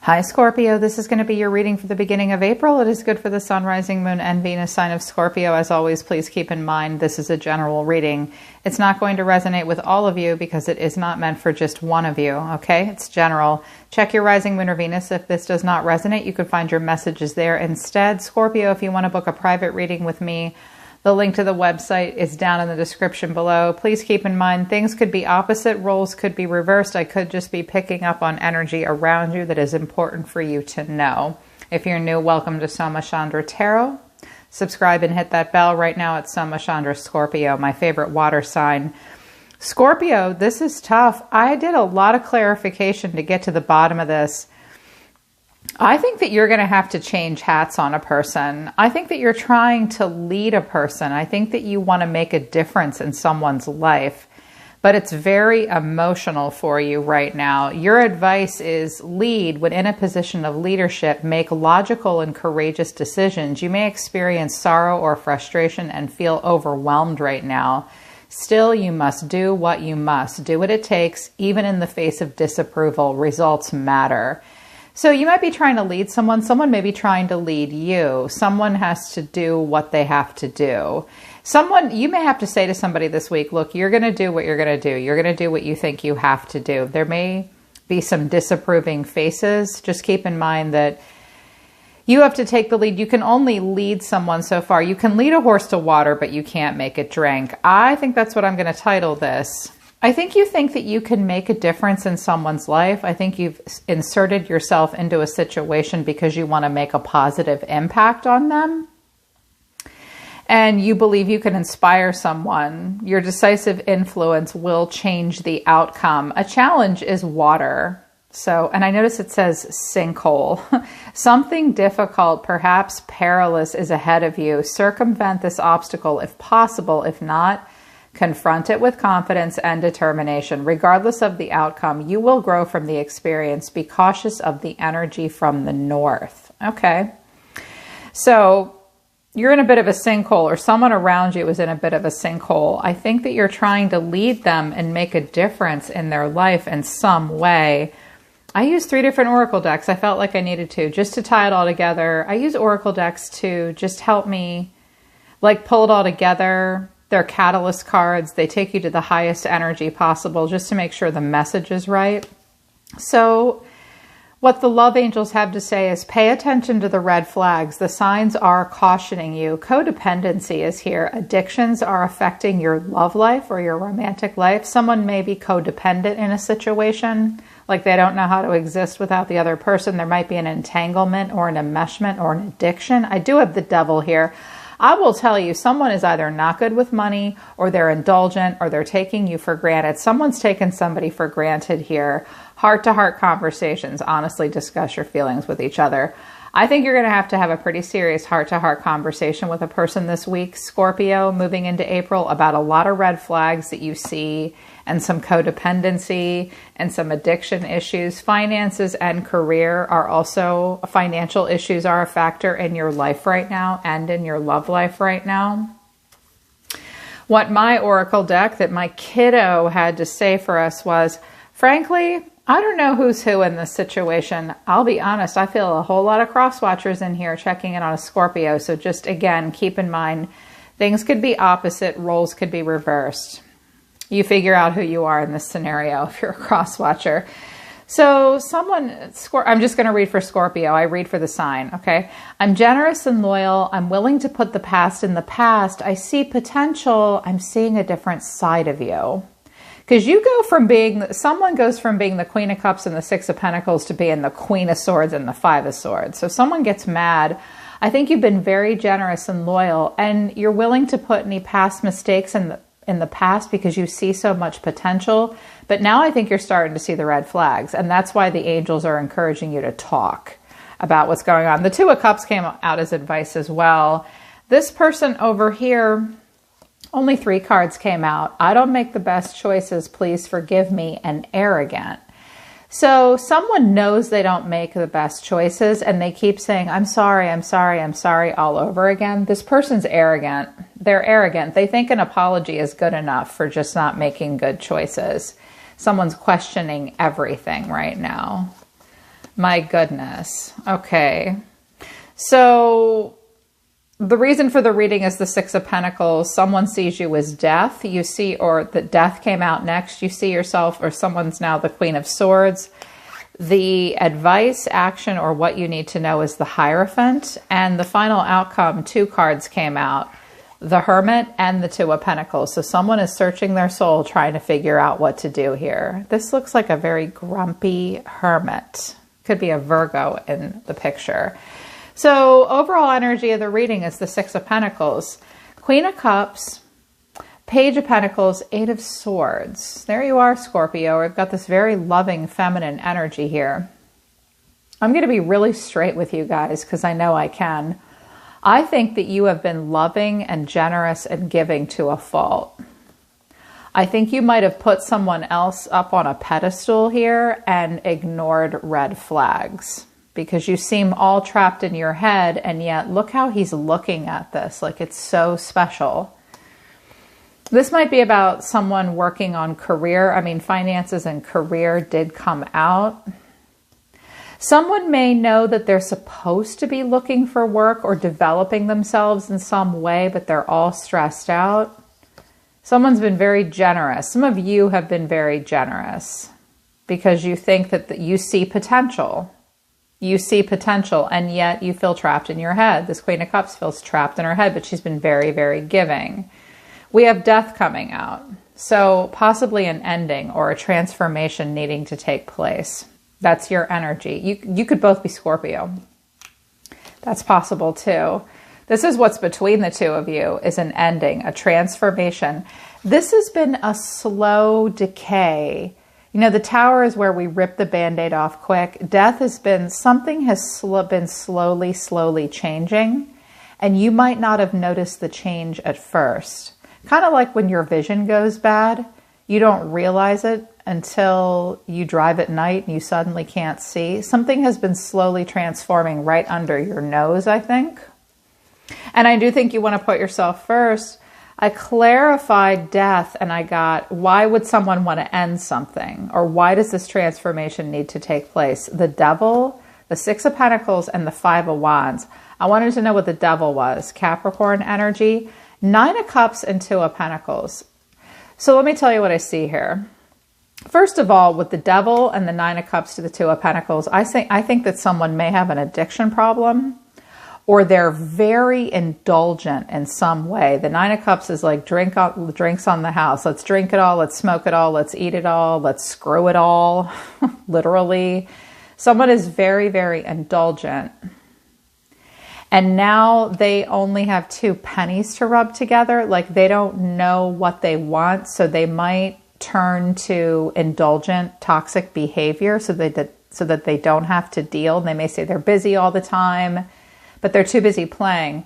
Hi Scorpio, this is going to be your reading for the beginning of April. It is good for the Sun, Rising, Moon, and Venus sign of Scorpio. As always, please keep in mind this is a general reading. It's not going to resonate with all of you because it is not meant for just one of you, okay? It's general. Check your Rising, Moon, or Venus. If this does not resonate, you could find your messages there instead. Scorpio, if you want to book a private reading with me, the link to the website is down in the description below. Please keep in mind things could be opposite, roles could be reversed. I could just be picking up on energy around you that is important for you to know. If you're new, welcome to Soma Chandra Tarot. Subscribe and hit that bell. Right now it's Soma Chandra Scorpio, my favorite water sign. Scorpio, this is tough. I did a lot of clarification to get to the bottom of this. I think that you're going to have to change hats on a person. I think that you're trying to lead a person. I think that you want to make a difference in someone's life, but it's very emotional for you right now. Your advice is lead when in a position of leadership, make logical and courageous decisions. You may experience sorrow or frustration and feel overwhelmed right now. Still, you must do what you must. Do what it takes, even in the face of disapproval. Results matter. So you might be trying to lead someone. Someone may be trying to lead you. Someone has to do what they have to do. You may have to say to somebody this week, look, you're going to do what you're going to do. You're going to do what you think you have to do. There may be some disapproving faces. Just keep in mind that you have to take the lead. You can only lead someone so far. You can lead a horse to water, but you can't make it drink. I think that's what I'm going to title this. I think you think that you can make a difference in someone's life. I think you've inserted yourself into a situation because you want to make a positive impact on them. And you believe you can inspire someone. Your decisive influence will change the outcome. A challenge is water. And I notice it says sinkhole. Something difficult, perhaps perilous, is ahead of you. Circumvent this obstacle if possible. If not, confront it with confidence and determination. Regardless of the outcome, you will grow from the experience. Be cautious of the energy from the north. Okay. So you're in a bit of a sinkhole, or someone around you is in a bit of a sinkhole. I think that you're trying to lead them and make a difference in their life in some way. I used 3 different oracle decks. I felt like I needed to, just to tie it all together. I use oracle decks to just help me pull it all together. They're catalyst cards. They take you to the highest energy possible just to make sure the message is right. So what the love angels have to say is pay attention to the red flags. The signs are cautioning you. Codependency is here. Addictions are affecting your love life or your romantic life. Someone may be codependent in a situation, like they don't know how to exist without the other person. There might be an entanglement or an enmeshment or an addiction. I do have the devil here. I will tell you, someone is either not good with money, or they're indulgent, or they're taking you for granted. Someone's taken somebody for granted here. Heart-to-heart conversations. Honestly, discuss your feelings with each other. I think you're going to have a pretty serious heart-to-heart conversation with a person this week, Scorpio, moving into April, about a lot of red flags that you see, and some codependency and some addiction issues. Finances and career are also, financial issues are a factor in your life right now and in your love life right now. What my oracle deck that my kiddo had to say for us was, frankly, I don't know who's who in this situation. I'll be honest, I feel a whole lot of cross watchers in here checking in on a Scorpio. So just again, keep in mind, things could be opposite, roles could be reversed. You figure out who you are in this scenario if you're a cross watcher. So I'm just going to read for Scorpio. I read for the sign, okay? I'm generous and loyal. I'm willing to put the past in the past. I see potential. I'm seeing a different side of you. Because someone goes from being the Queen of Cups and the 6 of Pentacles to being the Queen of Swords and the 5 of Swords. So someone gets mad. I think you've been very generous and loyal, and you're willing to put any past mistakes in the past because you see so much potential. But now I think you're starting to see the red flags, and that's why the angels are encouraging you to talk about what's going on. The 2 of Cups came out as advice as well. This person over here, only 3 cards came out. I don't make the best choices, please forgive me, and arrogant. So someone knows they don't make the best choices and they keep saying, I'm sorry, I'm sorry, I'm sorry all over again. This person's arrogant. They're arrogant. They think an apology is good enough for just not making good choices. Someone's questioning everything right now. My goodness. Okay. So the reason for the reading is the Six of Pentacles. Someone sees you as death. You see, or the death came out next. You see yourself, or someone's now the Queen of Swords. The advice, action, or what you need to know is the Hierophant. And the final outcome, 2 cards came out. The Hermit and the Two of Pentacles. So someone is searching their soul, trying to figure out what to do here. This looks like a very grumpy hermit. Could be a Virgo in the picture. So overall energy of the reading is the Six of Pentacles, Queen of Cups, Page of Pentacles, 8 of Swords. There you are, Scorpio. We've got this very loving feminine energy here. I'm going to be really straight with you guys because I know I can. I think that you have been loving and generous and giving to a fault. I think you might have put someone else up on a pedestal here and ignored red flags because you seem all trapped in your head, and yet look how he's looking at this. Like, it's so special. This might be about someone working on career. I mean, finances and career did come out. Someone may know that they're supposed to be looking for work or developing themselves in some way, but they're all stressed out. Someone's been very generous. Some of you have been very generous because you think that you see potential. You see potential, and yet you feel trapped in your head. This Queen of Cups feels trapped in her head, but she's been very, very giving. We have death coming out. So possibly an ending or a transformation needing to take place. That's your energy. You could both be Scorpio. That's possible too. This is what's between the two of you, is an ending, a transformation. This has been a slow decay. You know, the Tower is where we rip the Band-Aid off quick. Death has been, something has been slowly changing, and you might not have noticed the change at first. Kind of like when your vision goes bad, you don't realize it until you drive at night and you suddenly can't see. Something has been slowly transforming right under your nose, I think. And I do think you want to put yourself first. I clarified death and I got, why would someone want to end something? Or why does this transformation need to take place? The Devil, the Six of Pentacles, and the Five of Wands. I wanted to know what the Devil was. Capricorn energy, 9 of Cups, and 2 of Pentacles. So let me tell you what I see here. First of all, with the Devil and the 9 of Cups to the 2 of Pentacles, I think that someone may have an addiction problem, or they're very indulgent in some way. The 9 of Cups is like drinks on the house. Let's drink it all. Let's smoke it all. Let's eat it all. Let's screw it all. Literally. Someone is very, very indulgent. And now they only have 2 pennies to rub together. Like, they don't know what they want. So they might turn to indulgent, toxic behavior so that they don't have to deal. They may say they're busy all the time, but they're too busy playing.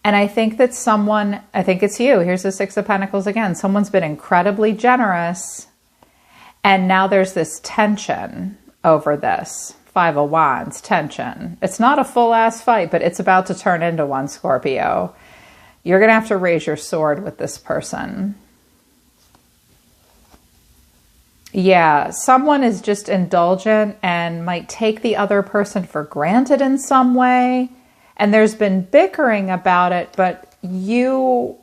And I think that I think it's you. Here's the Six of Pentacles again. Someone's been incredibly generous, and now there's this tension over this. 5 of Wands, tension. It's not a full-ass fight, but it's about to turn into one, Scorpio. You're going to have to raise your sword with this person. Yeah, someone is just indulgent and might take the other person for granted in some way. And there's been bickering about it, but you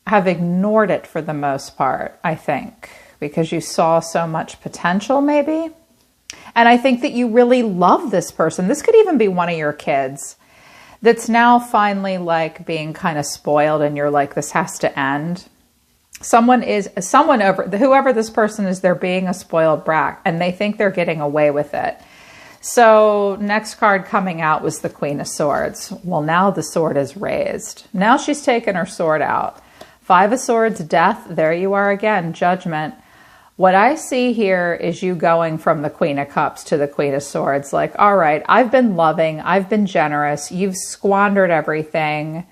have ignored it for the most part, I think, because you saw so much potential maybe. And I think that you really love this person. This could even be one of your kids that's now finally like being kind of spoiled, and you're like, this has to end. Whoever this person is, they're being a spoiled brat and they think they're getting away with it. So next card coming out was the Queen of Swords. Well, now the sword is raised. Now she's taken her sword out. 5 of Swords, death. There you are again, judgment. What I see here is you going from the Queen of Cups to the Queen of Swords. Like, all right, I've been loving, I've been generous, you've squandered everything.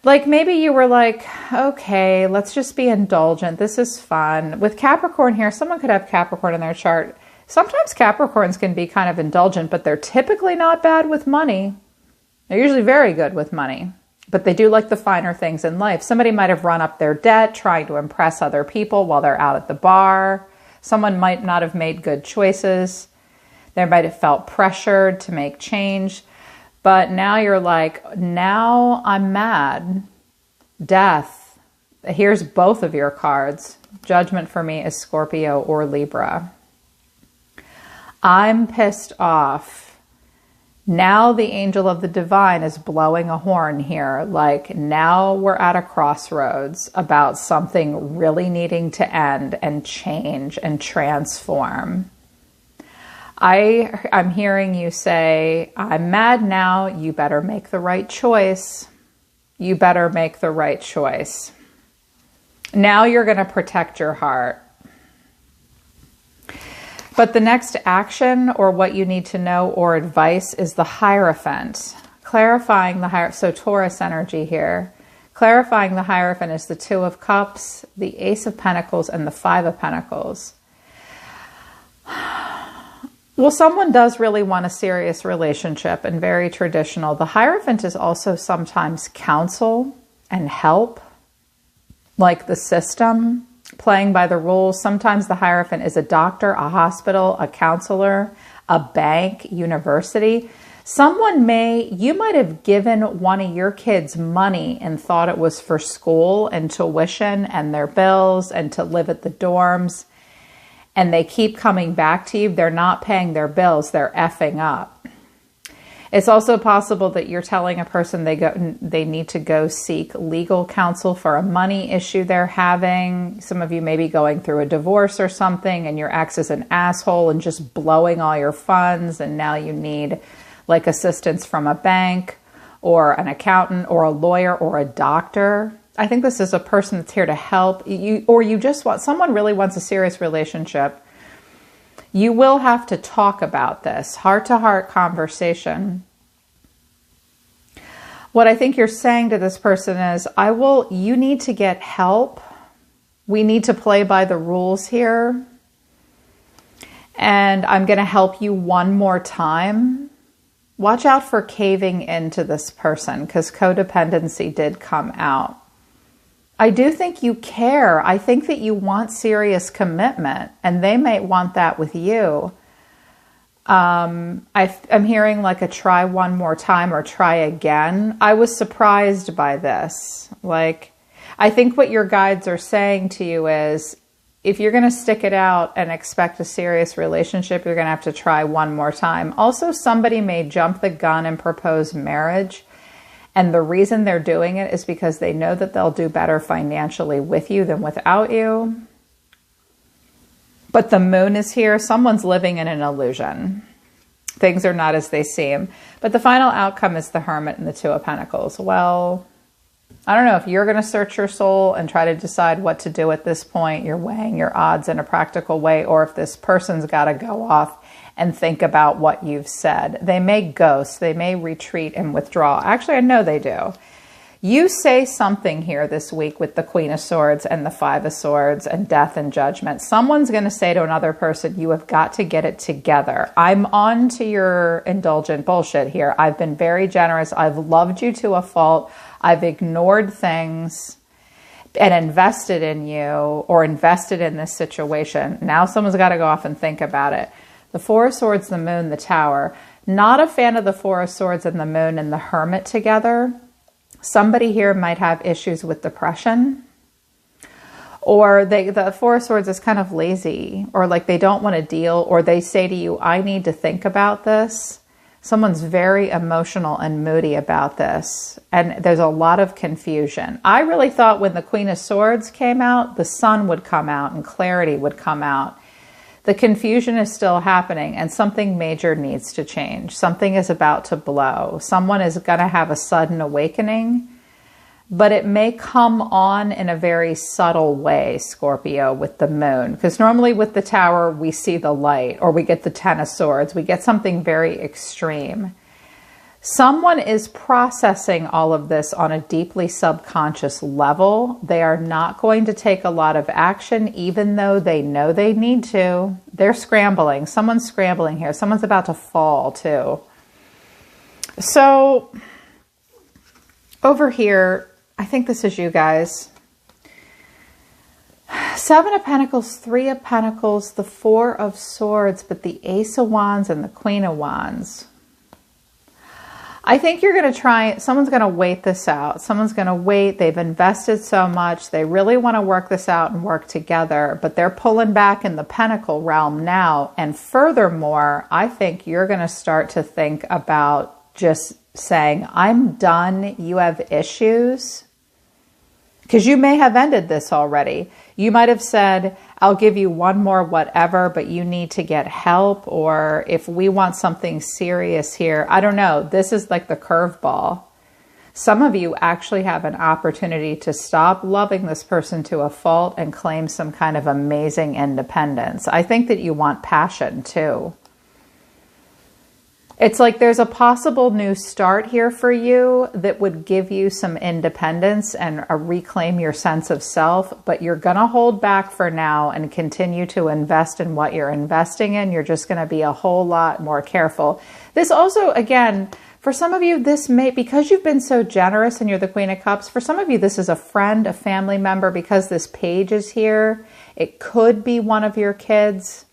Like, maybe you were like, okay, let's just be indulgent. This is fun. With Capricorn here, someone could have Capricorn in their chart. Sometimes Capricorns can be kind of indulgent, but they're typically not bad with money. They're usually very good with money, but they do like the finer things in life. Somebody might have run up their debt trying to impress other people while they're out at the bar. Someone might not have made good choices. They might have felt pressured to make change, but now you're like, now I'm mad. Death. Here's both of your cards. Judgment for me is Scorpio or Libra. I'm pissed off. Now the angel of the divine is blowing a horn here. Like, now we're at a crossroads about something really needing to end and change and transform. I'm hearing you say, I'm mad now. You better make the right choice. You better make the right choice. Now you're going to protect your heart. But the next action or what you need to know or advice is the Hierophant. Clarifying the Hierophant. So Taurus energy here. Clarifying the Hierophant is the Two of Cups, the Ace of Pentacles, and the Five of Pentacles. Well, someone does really want a serious relationship and very traditional. The Hierophant is also sometimes counsel and help, like the system, playing by the rules. Sometimes the Hierophant is a doctor, a hospital, a counselor, a bank, university. You might have given one of your kids money and thought it was for school and tuition and their bills and to live at the dorms. And they keep coming back to you. They're not paying their bills. They're effing up. It's also possible that you're telling a person they need to go seek legal counsel for a money issue they're having. Some of you may be going through a divorce or something, and your ex is an asshole and just blowing all your funds, and now you need like assistance from a bank or an accountant or a lawyer or a doctor. I think this is a person that's here to help you, or you just want, someone really wants a serious relationship. You will have to talk about this, heart-to-heart conversation. What I think you're saying to this person is, you need to get help. We need to play by the rules here. And I'm going to help you one more time. Watch out for caving into this person, because codependency did come out. I do think you care. I think that you want serious commitment, and they may want that with you. I'm hearing like a try one more time or try again. I was surprised by this. Like, I think what your guides are saying to you is, if you're going to stick it out and expect a serious relationship, you're going to have to try one more time. Also, somebody may jump the gun and propose marriage. And the reason they're doing it is because they know that they'll do better financially with you than without you. But the moon is here. Someone's living in an illusion. Things are not as they seem. But the final outcome is the Hermit and the Two of Pentacles. Well, I don't know if you're going to search your soul and try to decide what to do at this point. You're weighing your odds in a practical way, or if this person's got to go off and think about what you've said. They may ghost, they may retreat and withdraw. Actually, I know they do. You say something here this week with the Queen of Swords and the Five of Swords and death and judgment. Someone's going to say to another person, you have got to get it together. I'm on to your indulgent bullshit here. I've been very generous. I've loved you to a fault. I've ignored things and invested in you, or invested in this situation. Now someone's got to go off and think about it. The Four of Swords, the Moon, the Tower. Not a fan of the Four of Swords and the Moon and the Hermit together. Somebody here might have issues with depression. Or the Four of Swords is kind of lazy, or like they don't want to deal, or they say to you, I need to think about this. Someone's very emotional and moody about this. And there's a lot of confusion. I really thought when the Queen of Swords came out, the sun would come out and clarity would come out. The confusion is still happening, and something major needs to change. Something is about to blow. Someone is going to have a sudden awakening, but it may come on in a very subtle way, Scorpio, with the moon. Because normally with the Tower, we see the light, or we get the Ten of Swords. We get something very extreme. Someone is processing all of this on a deeply subconscious level. They are not going to take a lot of action, even though they know they need to. They're scrambling. Someone's scrambling here. Someone's about to fall too. So over here, I think this is you guys. Seven of Pentacles, Three of Pentacles, the Four of Swords, but the Ace of Wands and the Queen of Wands. I think you're going to try, someone's going to wait this out. Someone's going to wait. They've invested so much. They really want to work this out and work together, but they're pulling back in the Pentacle realm now. And furthermore, I think you're going to start to think about just saying, I'm done. You have issues. Because you may have ended this already. You might have said, I'll give you one more whatever, but you need to get help. Or if we want something serious here, I don't know. This is like the curveball. Some of you actually have an opportunity to stop loving this person to a fault and claim some kind of amazing independence. I think that you want passion too. It's like there's a possible new start here for you that would give you some independence and reclaim your sense of self, but you're going to hold back for now and continue to invest in what you're investing in. You're just going to be a whole lot more careful. This also, again, for some of you, this may, because you've been so generous and you're the Queen of Cups, for some of you, this is a friend, a family member, because this page is here. It could be one of your kids.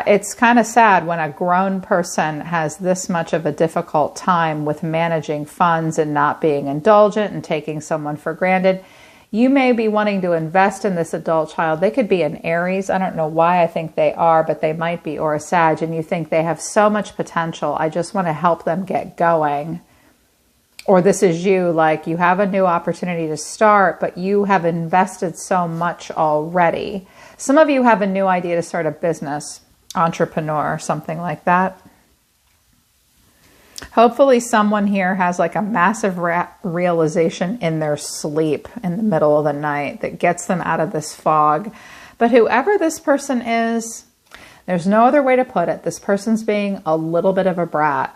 It's kind of sad when a grown person has this much of a difficult time with managing funds and not being indulgent and taking someone for granted. You may be wanting to invest in this adult child. They could be an Aries. I don't know why I think they are, but they might be, or a Sag, and you think they have so much potential. I just want to help them get going. Or this is you, like you have a new opportunity to start, but you have invested so much already. Some of you have a new idea to start a business. Entrepreneur, something like that. Hopefully someone here has like a massive realization in their sleep in the middle of the night that gets them out of this fog. But whoever this person is, there's no other way to put it. This person's being a little bit of a brat.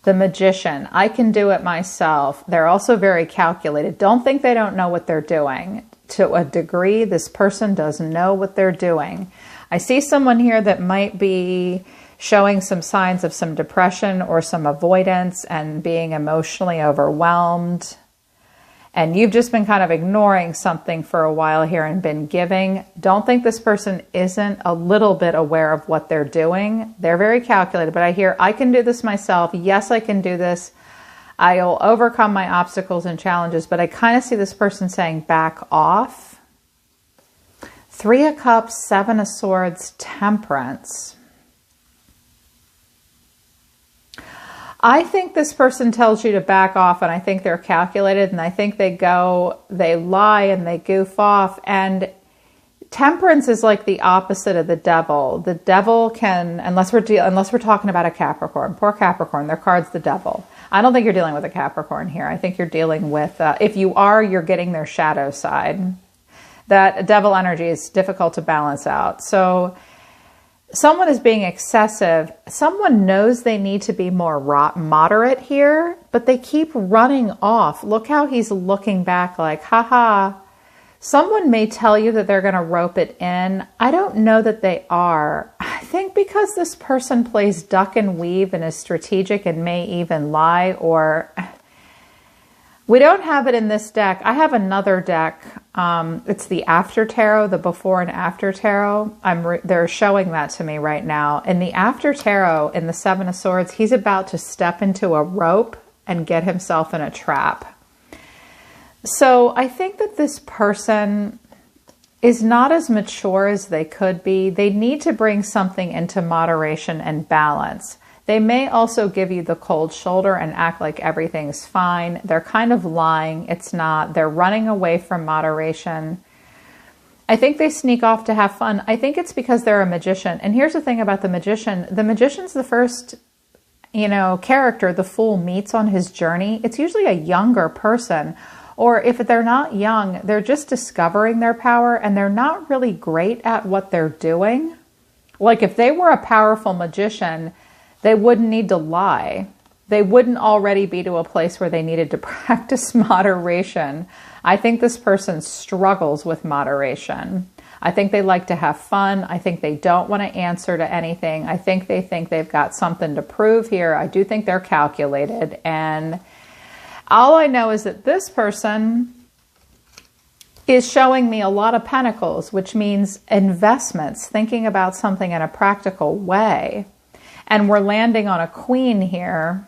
The Magician. I can do it myself. They're also very calculated. Don't think they don't know what they're doing. To a degree, this person does know what they're doing. I see someone here that might be showing some signs of some depression or some avoidance and being emotionally overwhelmed. And you've just been kind of ignoring something for a while here and been giving. Don't think this person isn't a little bit aware of what they're doing. They're very calculated, but I hear, I can do this myself. Yes, I can do this. I'll overcome my obstacles and challenges, but I kind of see this person saying, back off. Three of Cups, Seven of Swords, Temperance. I think this person tells you to back off, and I think they're calculated, and I think they lie and they goof off. And Temperance is like the opposite of the Devil. The Devil can, unless we're talking about a Capricorn, poor Capricorn, their card's the Devil. I don't think you're dealing with a Capricorn here. I think you're dealing with, if you are, you're getting their shadow side. That devil energy is difficult to balance out. So someone is being excessive. Someone knows they need to be more moderate here, but they keep running off. Look how he's looking back like, haha. Someone may tell you that they're going to rope it in. I don't know that they are. I think because this person plays duck and weave and is strategic and may even lie, or we don't have it in this deck. I have another deck. It's the After Tarot, the Before and After Tarot. They're showing that to me right now. In the After Tarot, in the Seven of Swords, he's about to step into a rope and get himself in a trap. So I think that this person is not as mature as they could be. They need to bring something into moderation and balance. They may also give you the cold shoulder and act like everything's fine. They're kind of lying. It's not. They're running away from moderation. I think they sneak off to have fun. I think it's because they're a magician. And here's the thing about the magician. The magician's the first, character the fool meets on his journey. It's usually a younger person. Or if they're not young, they're just discovering their power and they're not really great at what they're doing. Like if they were a powerful magician, they wouldn't need to lie. They wouldn't already be to a place where they needed to practice moderation. I think this person struggles with moderation. I think they like to have fun. I think they don't want to answer to anything. I think they've got something to prove here. I do think they're calculated. And all I know is that this person is showing me a lot of pentacles, which means investments, thinking about something in a practical way. And we're landing on a queen here.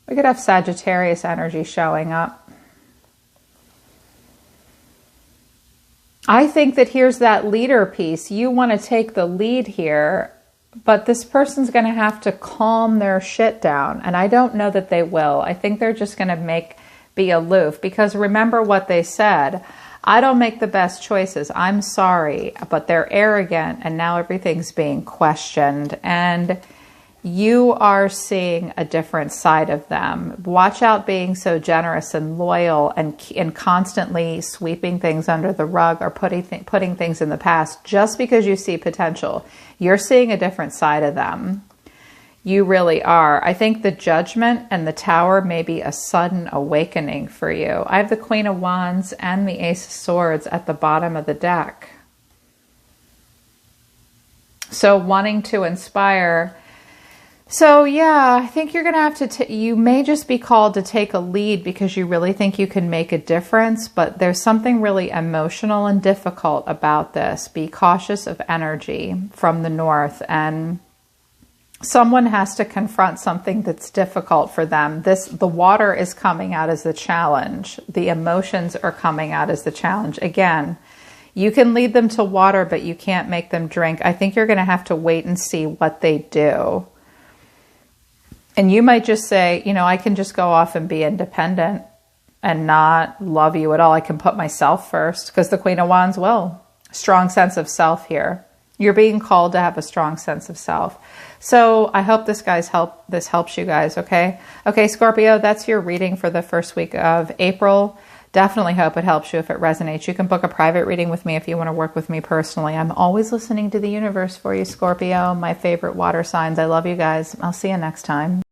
We could have Sagittarius energy showing up. I think that here's that leader piece. You want to take the lead here, but this person's going to have to calm their shit down. And I don't know that they will. I think they're just going to be aloof, because remember what they said. I don't make the best choices. I'm sorry, but they're arrogant and now everything's being questioned. And you are seeing a different side of them. Watch out being so generous and loyal and constantly sweeping things under the rug or putting things in the past just because you see potential. You're seeing a different side of them. You really are. I think the Judgment and the Tower may be a sudden awakening for you. I have the Queen of Wands and the Ace of Swords at the bottom of the deck. So wanting to inspire. So yeah, I think you're going to have to, you may just be called to take a lead because you really think you can make a difference, but there's something really emotional and difficult about this. Be cautious of energy from the north, and someone has to confront something that's difficult for them. The water is coming out as the challenge. The emotions are coming out as the challenge. Again, you can lead them to water, but you can't make them drink. I think you're going to have to wait and see what they do. And you might just say, you know, I can just go off and be independent and not love you at all. I can put myself first, because the Queen of Wands will. Strong sense of self here. You're being called to have a strong sense of self. So I hope this helps you guys, okay? Okay, Scorpio, that's your reading for the first week of April. Definitely hope it helps you if it resonates. You can book a private reading with me if you want to work with me personally. I'm always listening to the universe for you, Scorpio, my favorite water signs. I love you guys. I'll see you next time.